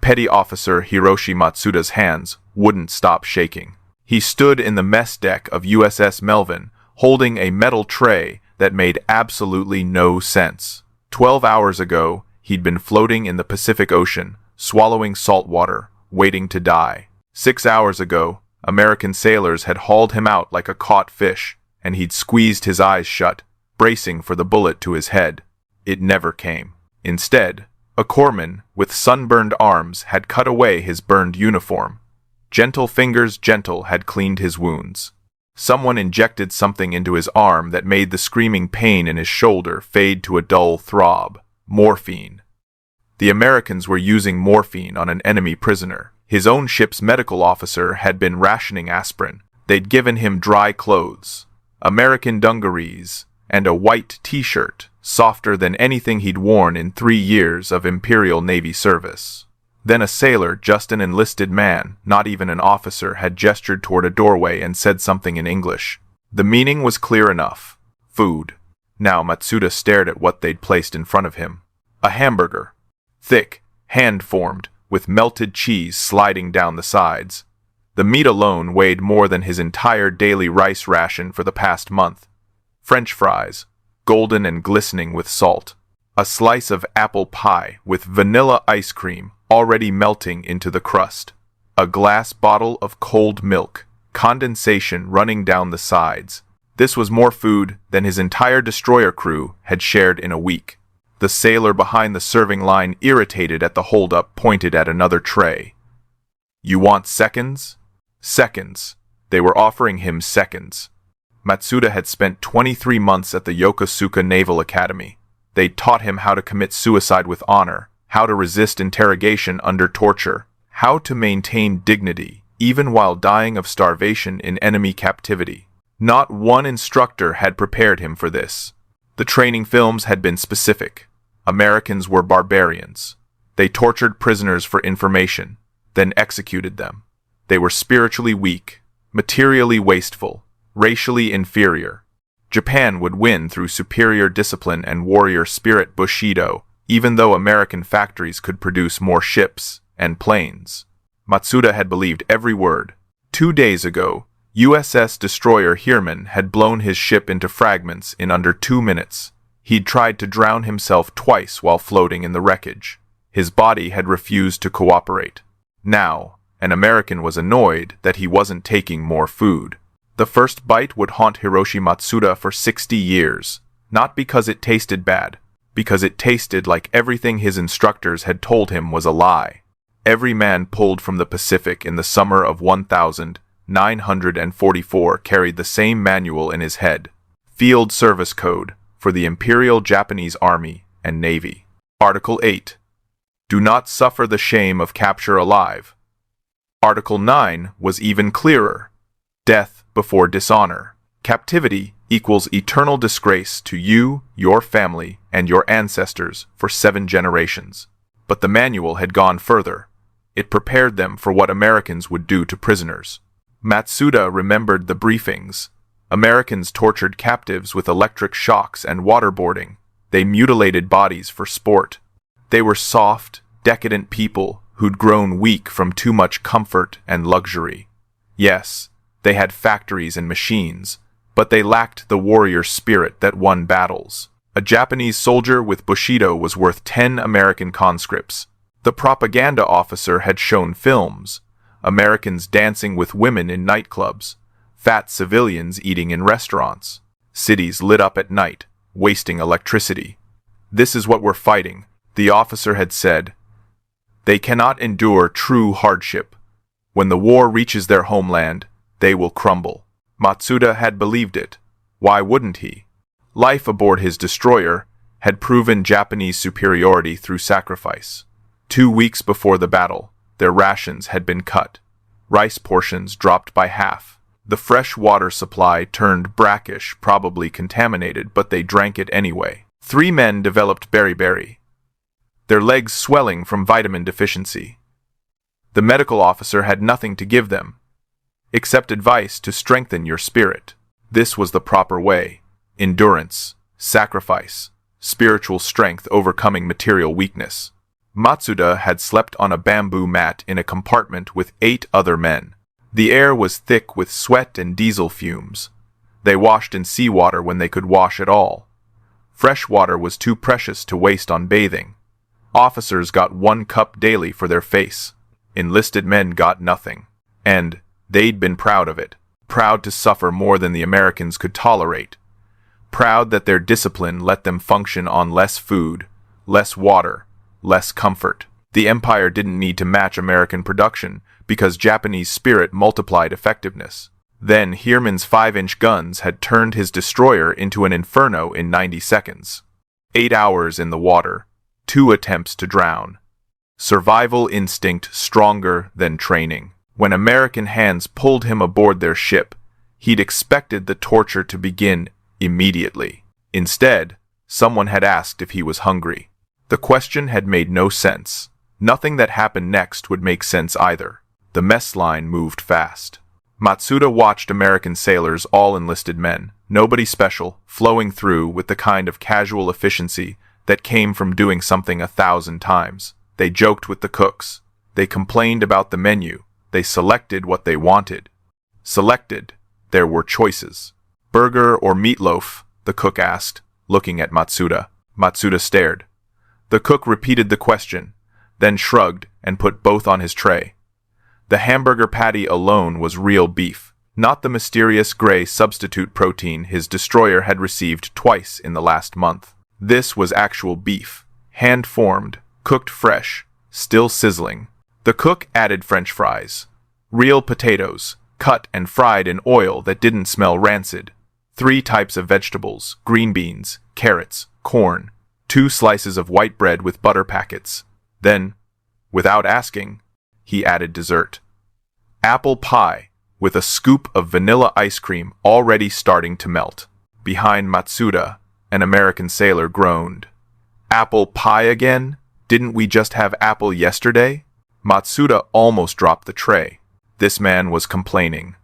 Petty Officer Hiroshi Matsuda's hands wouldn't stop shaking. He stood in the mess deck of USS Melvin, holding a metal tray that made absolutely no sense. 12 hours ago, he'd been floating in the Pacific Ocean, swallowing salt water, waiting to die. 6 hours ago, American sailors had hauled him out like a caught fish, and he'd squeezed his eyes shut, bracing for the bullet to his head. It never came. Instead, a corpsman with sunburned arms had cut away his burned uniform. Gentle fingers gentle had cleaned his wounds. Someone injected something into his arm that made the screaming pain in his shoulder fade to a dull throb. Morphine. The Americans were using morphine on an enemy prisoner. His own ship's medical officer had been rationing aspirin. They'd given him dry clothes, American dungarees, and a white t-shirt, softer than anything he'd worn in 3 years of Imperial Navy service. Then a sailor, just an enlisted man, not even an officer, had gestured toward a doorway and said something in English. The meaning was clear enough. Food. Now Matsuda stared at what they'd placed in front of him. A hamburger. Thick, hand-formed, with melted cheese sliding down the sides. The meat alone weighed more than his entire daily rice ration for the past month. French fries, golden and glistening with salt. A slice of apple pie with vanilla ice cream already melting into the crust. A glass bottle of cold milk, condensation running down the sides. This was more food than his entire destroyer crew had shared in a week. The sailor behind the serving line, irritated at the holdup, pointed at another tray. "You want seconds?" Seconds. They were offering him seconds. Matsuda had spent 23 months at the Yokosuka Naval Academy. They'd taught him how to commit suicide with honor, how to resist interrogation under torture, how to maintain dignity, even while dying of starvation in enemy captivity. Not one instructor had prepared him for this. The training films had been specific. Americans were barbarians. They tortured prisoners for information, then executed them. They were spiritually weak, materially wasteful, racially inferior. Japan would win through superior discipline and warrior spirit Bushido, even though American factories could produce more ships and planes. Matsuda had believed every word. 2 days ago, USS destroyer Heermann had blown his ship into fragments in under 2 minutes. He'd tried to drown himself twice while floating in the wreckage. His body had refused to cooperate. Now, an American was annoyed that he wasn't taking more food. The first bite would haunt Hiroshi Matsuda for 60 years, not because it tasted bad, because it tasted like everything his instructors had told him was a lie. Every man pulled from the Pacific in the summer of 1944 carried the same manual in his head. Field Service Code for the Imperial Japanese Army and Navy. Article 8. Do not suffer the shame of capture alive. Article 9 was even clearer. Death before dishonor. Captivity equals eternal disgrace to you, your family, and your ancestors for 7 generations. But the manual had gone further. It prepared them for what Americans would do to prisoners. Matsuda remembered the briefings. Americans tortured captives with electric shocks and waterboarding. They mutilated bodies for sport. They were soft, decadent people who'd grown weak from too much comfort and luxury. Yes, they had factories and machines, but they lacked the warrior spirit that won battles. A Japanese soldier with Bushido was worth 10 American conscripts. The propaganda officer had shown films, Americans dancing with women in nightclubs, fat civilians eating in restaurants, cities lit up at night, wasting electricity. This is what we're fighting, the officer had said. They cannot endure true hardship. When the war reaches their homeland, they will crumble. Matsuda had believed it. Why wouldn't he? Life aboard his destroyer had proven Japanese superiority through sacrifice. 2 weeks before the battle, their rations had been cut. Rice portions dropped by half. The fresh water supply turned brackish, probably contaminated, but they drank it anyway. 3 men developed beriberi, their legs swelling from vitamin deficiency. The medical officer had nothing to give them, except advice to strengthen your spirit. This was the proper way. Endurance, sacrifice, spiritual strength overcoming material weakness. Matsuda had slept on a bamboo mat in a compartment with 8 other men. The air was thick with sweat and diesel fumes. They washed in seawater when they could wash at all. Fresh water was too precious to waste on bathing. Officers got 1 cup daily for their face. Enlisted men got nothing. And they'd been proud of it. Proud to suffer more than the Americans could tolerate. Proud that their discipline let them function on less food, less water, less comfort. The Empire didn't need to match American production because Japanese spirit multiplied effectiveness. Then Heermann's 5-inch guns had turned his destroyer into an inferno in 90 seconds. 8 hours in the water, 2 attempts to drown. Survival instinct stronger than training. When American hands pulled him aboard their ship, he'd expected the torture to begin immediately. Instead, someone had asked if he was hungry. The question had made no sense. Nothing that happened next would make sense either. The mess line moved fast. Matsuda watched American sailors, all enlisted men, nobody special, flowing through with the kind of casual efficiency that came from doing something 1,000 times. They joked with the cooks. They complained about the menu. They selected what they wanted. Selected. There were choices. Burger or meatloaf? The cook asked, looking at Matsuda. Matsuda stared. The cook repeated the question, then shrugged and put both on his tray. The hamburger patty alone was real beef, not the mysterious gray substitute protein his destroyer had received twice in the last month. This was actual beef, hand-formed, cooked fresh, still sizzling. The cook added French fries. Real potatoes, cut and fried in oil that didn't smell rancid. 3 types of vegetables, green beans, carrots, corn. 2 slices of white bread with butter packets. Then, without asking, he added dessert. Apple pie, with a scoop of vanilla ice cream already starting to melt. Behind Matsuda, an American sailor groaned. Apple pie again? Didn't we just have apple yesterday? Matsuda almost dropped the tray. This man was complaining.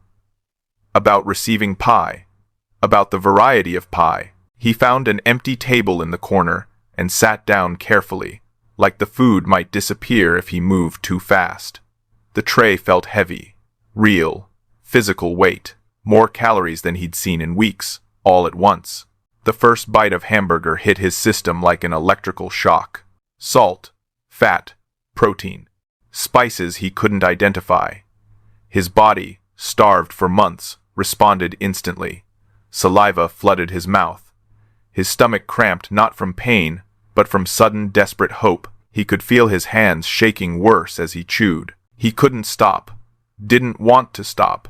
About receiving pie. About the variety of pie. He found an empty table in the corner and sat down carefully, like the food might disappear if he moved too fast. The tray felt heavy, real, physical weight, more calories than he'd seen in weeks, all at once. The first bite of hamburger hit his system like an electrical shock. Salt, fat, protein, spices he couldn't identify. His body, starved for months, responded instantly. Saliva flooded his mouth. His stomach cramped not from pain, but from sudden, desperate hope. He could feel his hands shaking worse as he chewed. He couldn't stop. Didn't want to stop.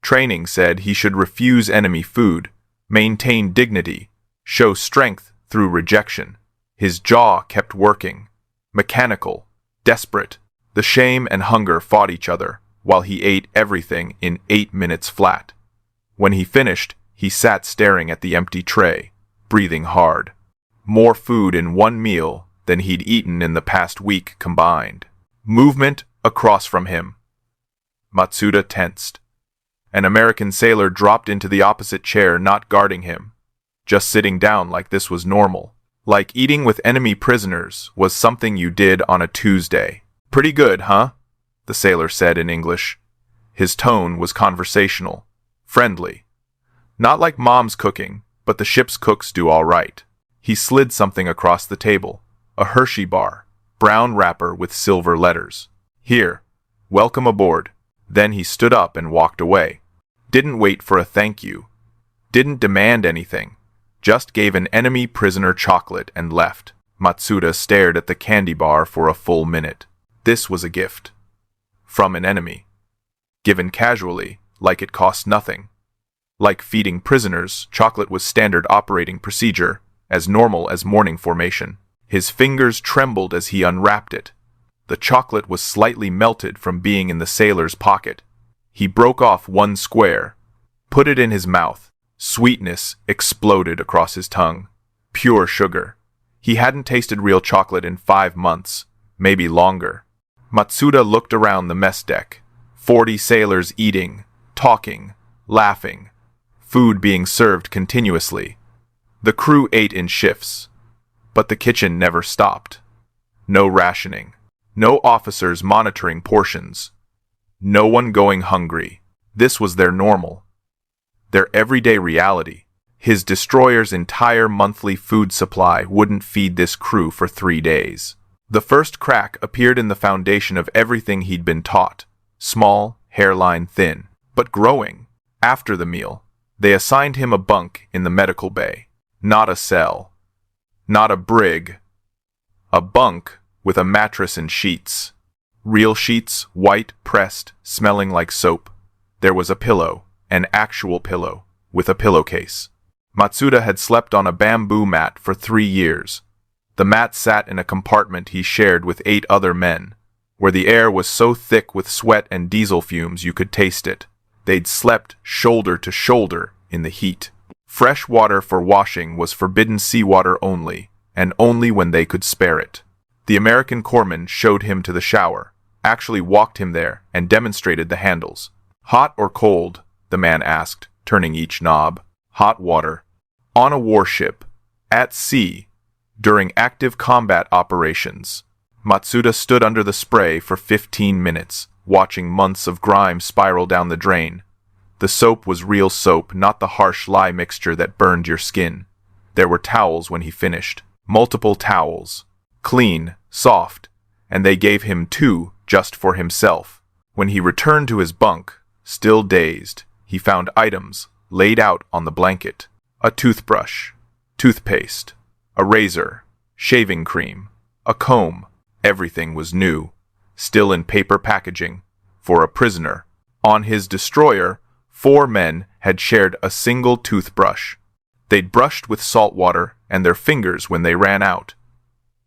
Training said he should refuse enemy food, maintain dignity, show strength through rejection. His jaw kept working. Mechanical, desperate. The shame and hunger fought each other, while he ate everything in 8 minutes flat. When he finished, he sat staring at the empty tray, breathing hard. More food in one meal than he'd eaten in the past week combined. Movement across from him. Matsuda tensed. An American sailor dropped into the opposite chair, not guarding him, just sitting down like this was normal. Like eating with enemy prisoners was something you did on a Tuesday. Pretty good, huh? The sailor said in English. His tone was conversational, friendly. Not like Mom's cooking, but the ship's cooks do all right. He slid something across the table, a Hershey bar, brown wrapper with silver letters. Here, welcome aboard. Then he stood up and walked away. Didn't wait for a thank you. Didn't demand anything. Just gave an enemy prisoner chocolate and left. Matsuda stared at the candy bar for a full minute. This was a gift. From an enemy. Given casually, like it cost nothing. Like feeding prisoners, chocolate was standard operating procedure, as normal as morning formation. His fingers trembled as he unwrapped it. The chocolate was slightly melted from being in the sailor's pocket. He broke off one square, put it in his mouth. Sweetness exploded across his tongue. Pure sugar. He hadn't tasted real chocolate in 5 months, maybe longer. Matsuda looked around the mess deck. 40 sailors eating, talking, laughing. Food being served continuously. The crew ate in shifts, but the kitchen never stopped. No rationing. No officers monitoring portions. No one going hungry. This was their normal. Their everyday reality. His destroyer's entire monthly food supply wouldn't feed this crew for 3 days. The first crack appeared in the foundation of everything he'd been taught. Small, hairline thin, but growing. After the meal, they assigned him a bunk in the medical bay. Not a cell. Not a brig. A bunk with a mattress and sheets. Real sheets, white, pressed, smelling like soap. There was a pillow, an actual pillow, with a pillowcase. Matsuda had slept on a bamboo mat for 3 years. The mat sat in a compartment he shared with 8 other men, where the air was so thick with sweat and diesel fumes you could taste it. They'd slept shoulder to shoulder in the heat. Fresh water for washing was forbidden seawater only, and only when they could spare it. The American corpsman showed him to the shower, actually walked him there, and demonstrated the handles. Hot or cold? The man asked, turning each knob. Hot water. On a warship. At sea. During active combat operations. Matsuda stood under the spray for 15 minutes, watching months of grime spiral down the drain. The soap was real soap, not the harsh lye mixture that burned your skin. There were towels when he finished. Multiple towels. Clean, soft, and they gave him 2 just for himself. When he returned to his bunk, still dazed, he found items laid out on the blanket. A toothbrush, toothpaste, a razor, shaving cream, a comb. Everything was new, still in paper packaging, for a prisoner. On his destroyer, 4 men had shared a single toothbrush. They'd brushed with salt water and their fingers when they ran out.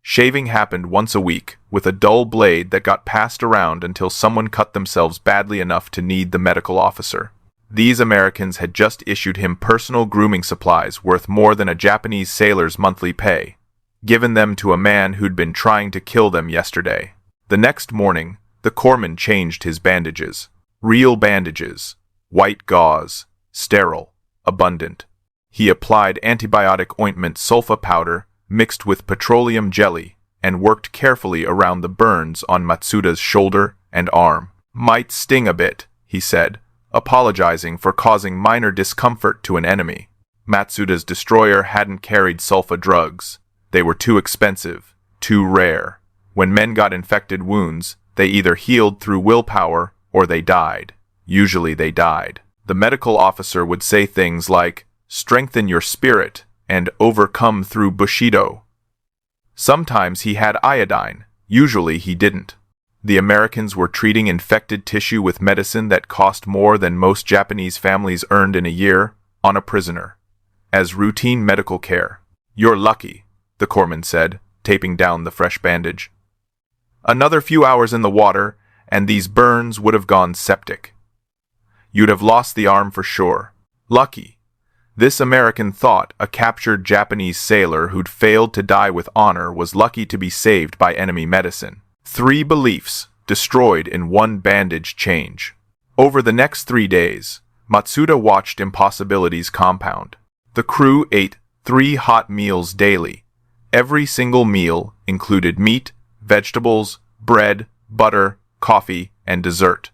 Shaving happened once a week, with a dull blade that got passed around until someone cut themselves badly enough to need the medical officer. These Americans had just issued him personal grooming supplies worth more than a Japanese sailor's monthly pay, given them to a man who'd been trying to kill them yesterday. The next morning, the corpsman changed his bandages. Real bandages. White gauze. Sterile. Abundant. He applied antibiotic ointment sulfa powder mixed with petroleum jelly and worked carefully around the burns on Matsuda's shoulder and arm. Might sting a bit, he said, apologizing for causing minor discomfort to an enemy. Matsuda's destroyer hadn't carried sulfa drugs. They were too expensive, too rare. When men got infected wounds, they either healed through willpower or they died. Usually they died. The medical officer would say things like, "Strengthen your spirit," and "overcome through Bushido." Sometimes he had iodine. Usually he didn't. The Americans were treating infected tissue with medicine that cost more than most Japanese families earned in a year on a prisoner, as routine medical care. "You're lucky," the corpsman said, taping down the fresh bandage. "Another few hours in the water, and these burns would have gone septic. You'd have lost the arm for sure. Lucky." This American thought a captured Japanese sailor who'd failed to die with honor was lucky to be saved by enemy medicine. 3 beliefs destroyed in one bandage change. Over the next 3 days, Matsuda watched impossibilities compound. The crew ate 3 hot meals daily. Every single meal included meat, vegetables, bread, butter, coffee, and dessert.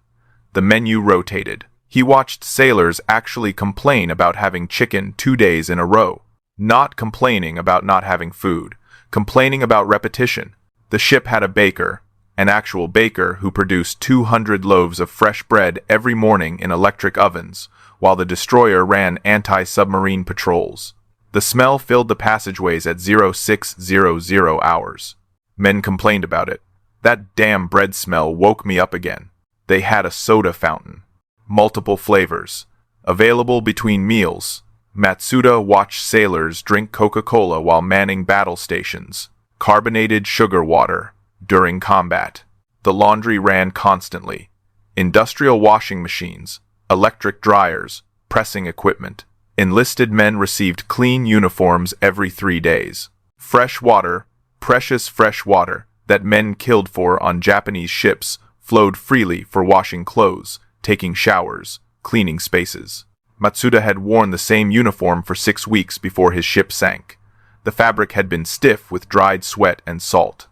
The menu rotated. He watched sailors actually complain about having chicken 2 days in a row. Not complaining about not having food, complaining about repetition. The ship had a baker, an actual baker who produced 200 loaves of fresh bread every morning in electric ovens, while the destroyer ran anti-submarine patrols. The smell filled the passageways at 0600 hours. Men complained about it. "That damn bread smell woke me up again." They had a soda fountain. Multiple flavors. Available between meals. Matsuda watched sailors drink Coca-Cola while manning battle stations. Carbonated sugar water. During combat. The laundry ran constantly. Industrial washing machines. Electric dryers. Pressing equipment. Enlisted men received clean uniforms every 3 days. Fresh water, precious fresh water, that men killed for on Japanese ships flowed freely for washing clothes, taking showers, cleaning spaces. Matsuda had worn the same uniform for 6 weeks before his ship sank. The fabric had been stiff with dried sweat and salt.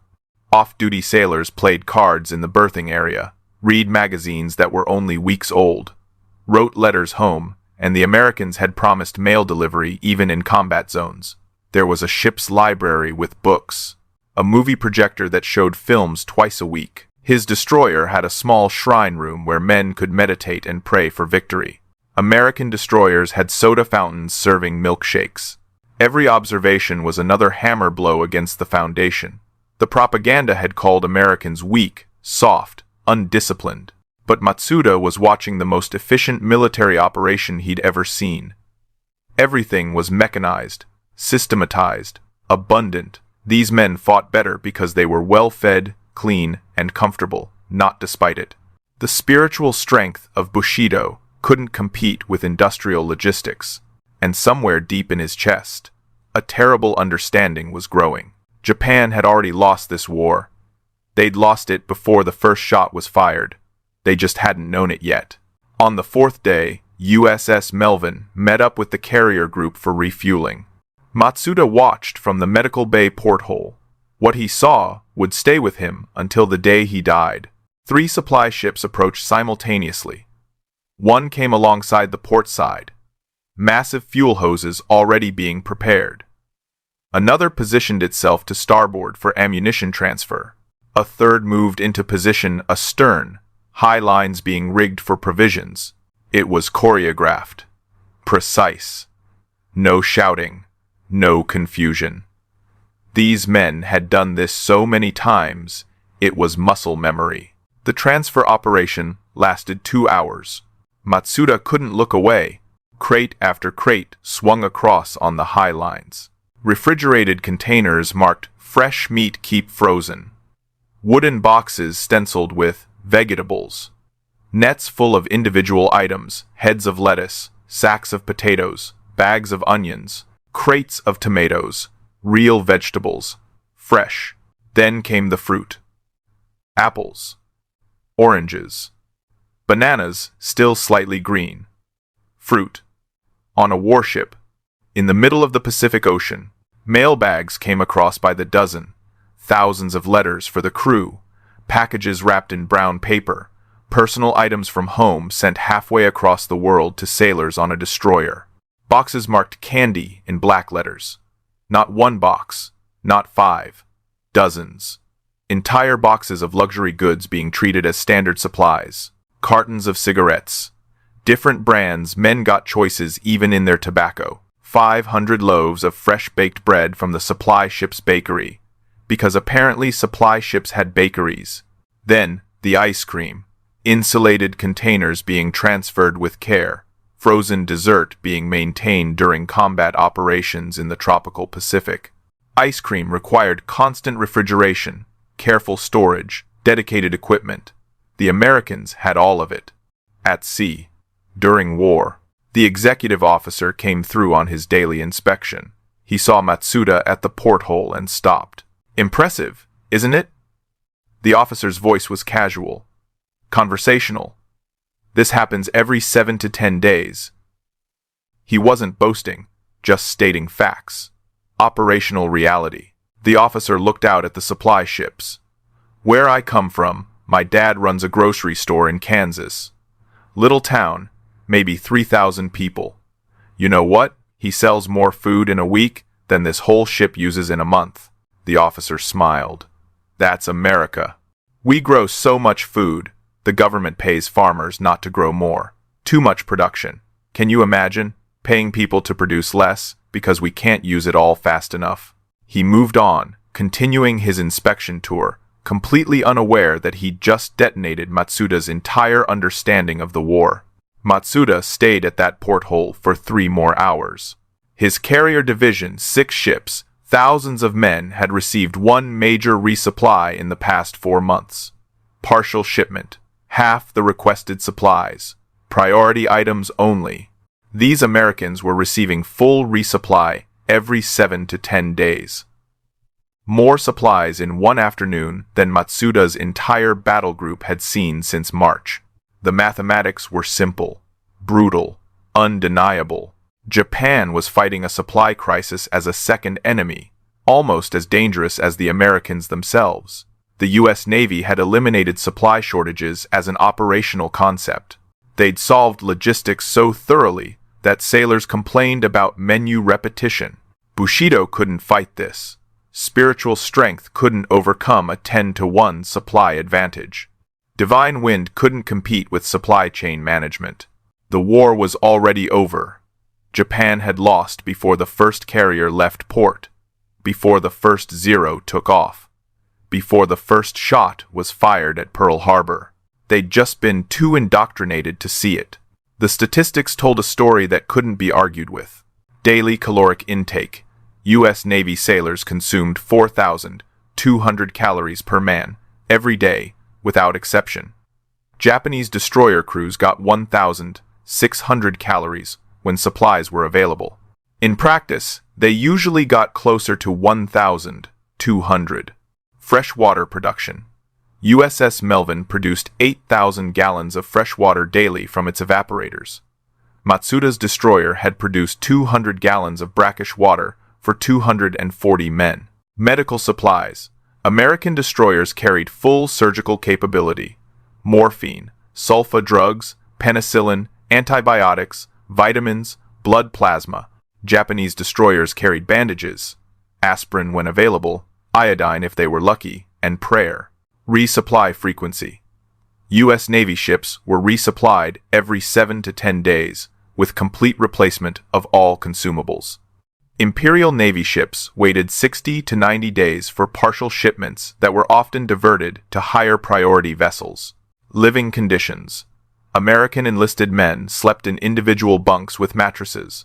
Off-duty sailors played cards in the berthing area, read magazines that were only weeks old, wrote letters home, and the Americans had promised mail delivery even in combat zones. There was a ship's library with books, a movie projector that showed films twice a week. His destroyer had a small shrine room where men could meditate and pray for victory. American destroyers had soda fountains serving milkshakes. Every observation was another hammer blow against the foundation. The propaganda had called Americans weak, soft, undisciplined. But Matsuda was watching the most efficient military operation he'd ever seen. Everything was mechanized, systematized, abundant. These men fought better because they were well-fed, clean, and comfortable, not despite it. The spiritual strength of Bushido couldn't compete with industrial logistics, and somewhere deep in his chest, a terrible understanding was growing. Japan had already lost this war. They'd lost it before the first shot was fired. They just hadn't known it yet. On the fourth day, USS Melvin met up with the carrier group for refueling. Matsuda watched from the medical bay porthole. What he saw would stay with him until the day he died. 3 supply ships approached simultaneously. One came alongside the port side, massive fuel hoses already being prepared. Another positioned itself to starboard for ammunition transfer. A third moved into position astern, high lines being rigged for provisions. It was choreographed. Precise. No shouting. No confusion. These men had done this so many times, it was muscle memory. The transfer operation lasted 2 hours. Matsuda couldn't look away. Crate after crate swung across on the high lines. Refrigerated containers marked "Fresh meat keep frozen." Wooden boxes stenciled with "Vegetables." Nets full of individual items, heads of lettuce, sacks of potatoes, bags of onions, crates of tomatoes, real vegetables, fresh. Then came the fruit. Apples. Oranges. Bananas, still slightly green. Fruit. On a warship, in the middle of the Pacific Ocean, mail bags came across by the dozen. Thousands of letters for the crew, packages wrapped in brown paper, personal items from home sent halfway across the world to sailors on a destroyer. Boxes marked "candy" in black letters. Not one box, not 5, dozens. Entire boxes of luxury goods being treated as standard supplies. Cartons of cigarettes. Different brands, men got choices even in their tobacco. 500 loaves of fresh-baked bread from the supply ship's bakery, because apparently supply ships had bakeries. Then, the ice cream. Insulated containers being transferred with care. Frozen dessert being maintained during combat operations in the tropical Pacific. Ice cream required constant refrigeration, careful storage, dedicated equipment. The Americans had all of it. At sea. During war. The executive officer came through on his daily inspection. He saw Matsuda at the porthole and stopped. "Impressive, isn't it?" The officer's voice was casual, conversational. This happens every 7 to 10 days. He wasn't boasting, just stating facts. Operational reality. The officer looked out at the supply ships. "Where I come from, my dad runs a grocery store in Kansas. Little town, maybe 3,000 people. You know what? He sells more food in a week than this whole ship uses in a month." The officer smiled. "That's America. We grow so much food, the government pays farmers not to grow more. Too much production. Can you imagine? Paying people to produce less because we can't use it all fast enough." He moved on, continuing his inspection tour, completely unaware that he'd just detonated Matsuda's entire understanding of the war. Matsuda stayed at that porthole for 3 more hours. His carrier division, 6 ships, thousands of men had received one major resupply in the past 4 months. Partial shipment, half the requested supplies, priority items only. These Americans were receiving full resupply every 7 to 10 days. More supplies in one afternoon than Matsuda's entire battle group had seen since March. The mathematics were simple, brutal, undeniable. Japan was fighting a supply crisis as a second enemy, almost as dangerous as the Americans themselves. The U.S. Navy had eliminated supply shortages as an operational concept. They'd solved logistics so thoroughly that sailors complained about menu repetition. Bushido couldn't fight this. Spiritual strength couldn't overcome a 10-to-1 supply advantage. Divine wind couldn't compete with supply chain management. The war was already over. Japan had lost before the first carrier left port, before the first Zero took off, before the first shot was fired at Pearl Harbor. They'd just been too indoctrinated to see it. The statistics told a story that couldn't be argued with. Daily caloric intake. U.S. Navy sailors consumed 4,200 calories per man, every day, without exception. Japanese destroyer crews got 1,600 calories when supplies were available. In practice, they usually got closer to 1,200. Freshwater production. USS Melvin produced 8,000 gallons of fresh water daily from its evaporators. Matsuda's destroyer had produced 200 gallons of brackish water for 240 men. Medical supplies. American destroyers carried full surgical capability. Morphine, sulfa drugs, penicillin, antibiotics, vitamins, blood plasma. Japanese destroyers carried bandages, aspirin when available, iodine if they were lucky, and prayer. Resupply frequency. U.S. Navy ships were resupplied every 7 to 10 days, with complete replacement of all consumables. Imperial Navy ships waited 60 to 90 days for partial shipments that were often diverted to higher priority vessels. Living conditions. American enlisted men slept in individual bunks with mattresses.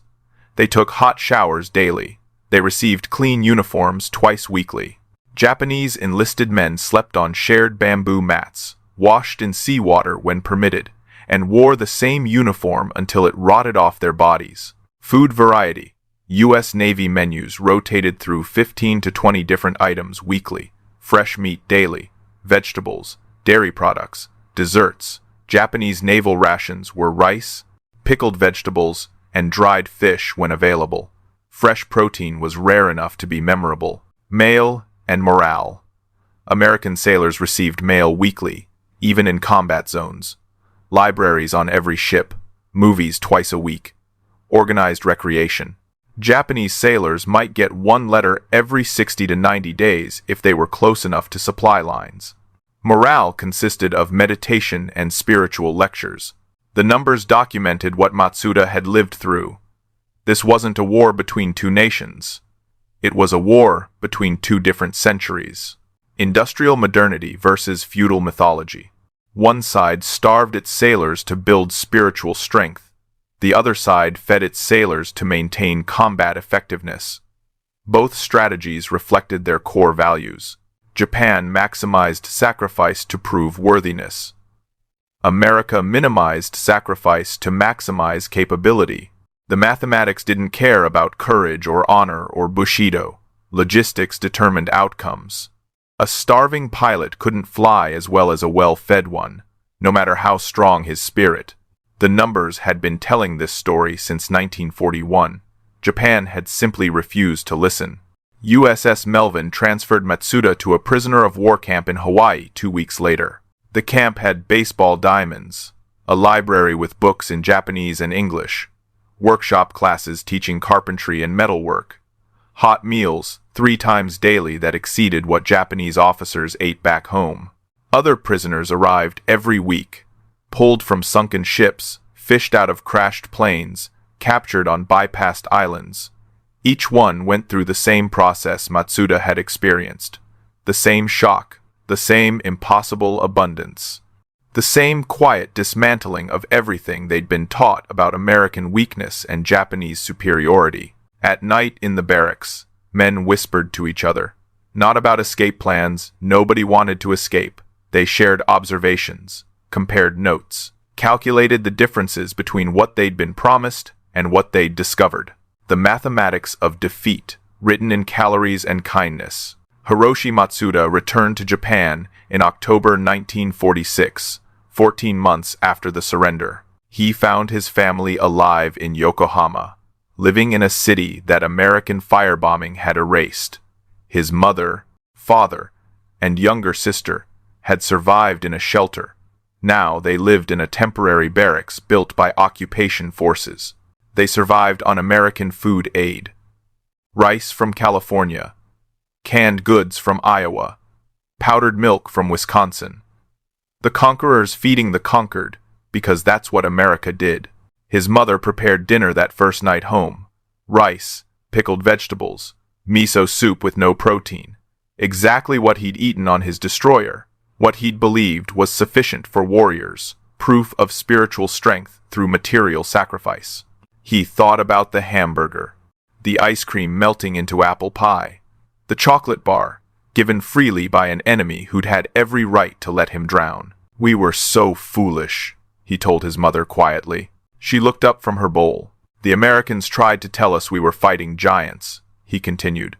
They took hot showers daily. They received clean uniforms twice weekly. Japanese enlisted men slept on shared bamboo mats, washed in seawater when permitted, and wore the same uniform until it rotted off their bodies. Food variety. U.S. Navy menus rotated through 15 to 20 different items weekly, fresh meat daily, vegetables, dairy products, desserts. Japanese naval rations were rice, pickled vegetables, and dried fish when available. Fresh protein was rare enough to be memorable. Mail and morale. American sailors received mail weekly, even in combat zones. Libraries on every ship, movies twice a week. Organized recreation. Japanese sailors might get one letter every 60 to 90 days if they were close enough to supply lines. Morale consisted of meditation and spiritual lectures. The numbers documented what Matsuda had lived through. This wasn't a war between two nations. It was a war between two different centuries. Industrial modernity versus feudal mythology. One side starved its sailors to build spiritual strength. The other side fed its sailors to maintain combat effectiveness. Both strategies reflected their core values. Japan maximized sacrifice to prove worthiness. America minimized sacrifice to maximize capability. The mathematics didn't care about courage or honor or Bushido. Logistics determined outcomes. A starving pilot couldn't fly as well as a well-fed one, no matter how strong his spirit. The numbers had been telling this story since 1941. Japan had simply refused to listen. USS Melvin transferred Matsuda to a prisoner of war camp in Hawaii 2 weeks later. The camp had baseball diamonds, a library with books in Japanese and English, workshop classes teaching carpentry and metalwork, hot meals 3 times daily that exceeded what Japanese officers ate back home. Other prisoners arrived every week, pulled from sunken ships, fished out of crashed planes, captured on bypassed islands. Each one went through the same process Matsuda had experienced, the same shock, the same impossible abundance, the same quiet dismantling of everything they'd been taught about American weakness and Japanese superiority. At night in the barracks, men whispered to each other. Not about escape plans, nobody wanted to escape. They shared observations, compared notes, calculated the differences between what they'd been promised and what they'd discovered. The mathematics of defeat, written in calories and kindness. Hiroshi Matsuda returned to Japan in October 1946, 14 months after the surrender. He found his family alive in Yokohama, living in a city that American firebombing had erased. His mother, father, and younger sister, had survived in a shelter. Now they lived in a temporary barracks built by occupation forces. They survived on American food aid. Rice from California, canned goods from Iowa, powdered milk from Wisconsin. The conquerors feeding the conquered, because that's what America did. His mother prepared dinner that first night home. Rice, pickled vegetables, miso soup with no protein. Exactly what he'd eaten on his destroyer. What he'd believed was sufficient for warriors, proof of spiritual strength through material sacrifice. He thought about the hamburger, the ice cream melting into apple pie, the chocolate bar, given freely by an enemy who'd had every right to let him drown. "We were so foolish," he told his mother quietly. She looked up from her bowl. "The Americans tried to tell us we were fighting giants," he continued.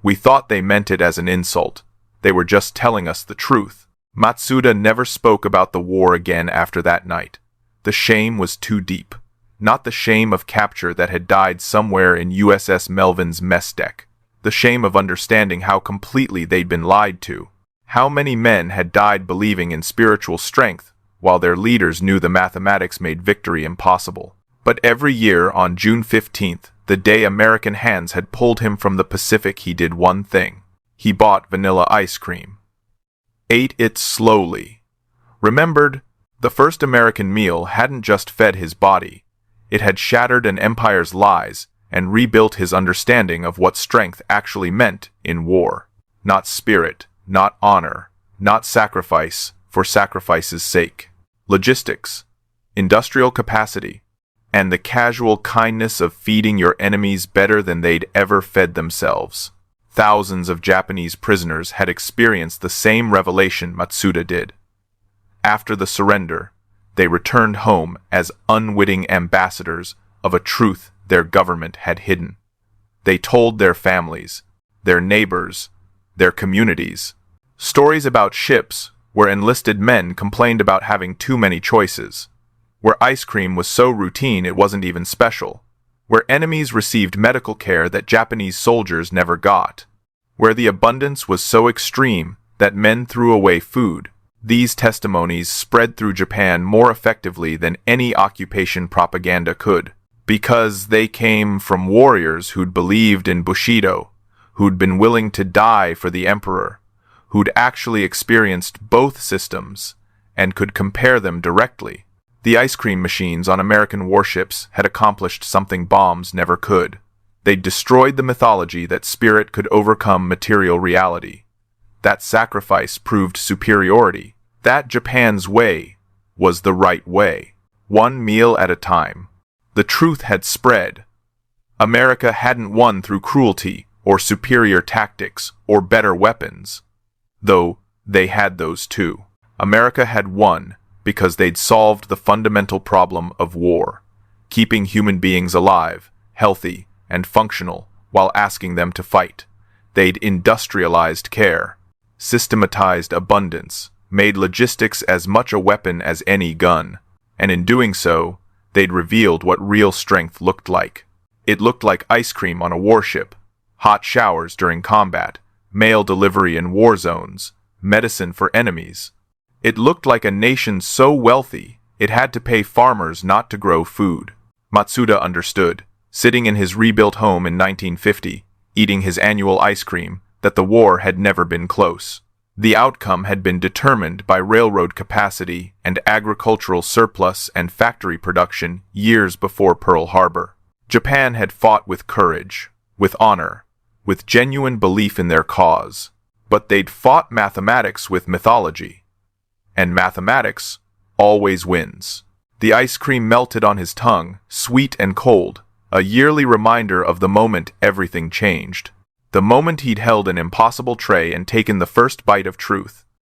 "We thought they meant it as an insult. They were just telling us the truth." Matsuda never spoke about the war again after that night. The shame was too deep. Not the shame of capture that had died somewhere in USS Melvin's mess deck. The shame of understanding how completely they'd been lied to. How many men had died believing in spiritual strength, while their leaders knew the mathematics made victory impossible. But every year on June 15th, the day American hands had pulled him from the Pacific, he did one thing. He bought vanilla ice cream. Ate it slowly. Remembered, the first American meal hadn't just fed his body. It had shattered an empire's lies and rebuilt his understanding of what strength actually meant in war. Not spirit, not honor, not sacrifice for sacrifice's sake. Logistics, industrial capacity, and the casual kindness of feeding your enemies better than they'd ever fed themselves. Thousands of Japanese prisoners had experienced the same revelation Matsuda did. After the surrender, they returned home as unwitting ambassadors of a truth their government had hidden. They told their families, their neighbors, their communities, stories about ships where enlisted men complained about having too many choices, where ice cream was so routine it wasn't even special, where enemies received medical care that Japanese soldiers never got, where the abundance was so extreme that men threw away food. These testimonies spread through Japan more effectively than any occupation propaganda could, because they came from warriors who'd believed in Bushido, who'd been willing to die for the emperor, who'd actually experienced both systems, and could compare them directly. The ice cream machines on American warships had accomplished something bombs never could. They'd destroyed the mythology that spirit could overcome material reality. That sacrifice proved superiority. That Japan's way was the right way. One meal at a time. The truth had spread. America hadn't won through cruelty or superior tactics or better weapons, though they had those too. America had won because they'd solved the fundamental problem of war, keeping human beings alive, healthy, and functional while asking them to fight. They'd industrialized care, systematized abundance, made logistics as much a weapon as any gun, and in doing so, they'd revealed what real strength looked like. It looked like ice cream on a warship, hot showers during combat, mail delivery in war zones, medicine for enemies. It looked like a nation so wealthy it had to pay farmers not to grow food. Matsuda understood, sitting in his rebuilt home in 1950, eating his annual ice cream, that the war had never been close. The outcome had been determined by railroad capacity and agricultural surplus and factory production years before Pearl Harbor. Japan had fought with courage, with honor, with genuine belief in their cause, but they'd fought mathematics with mythology. And mathematics always wins. The ice cream melted on his tongue, sweet and cold, a yearly reminder of the moment everything changed. The moment he'd held an impossible tray and taken the first bite of truth.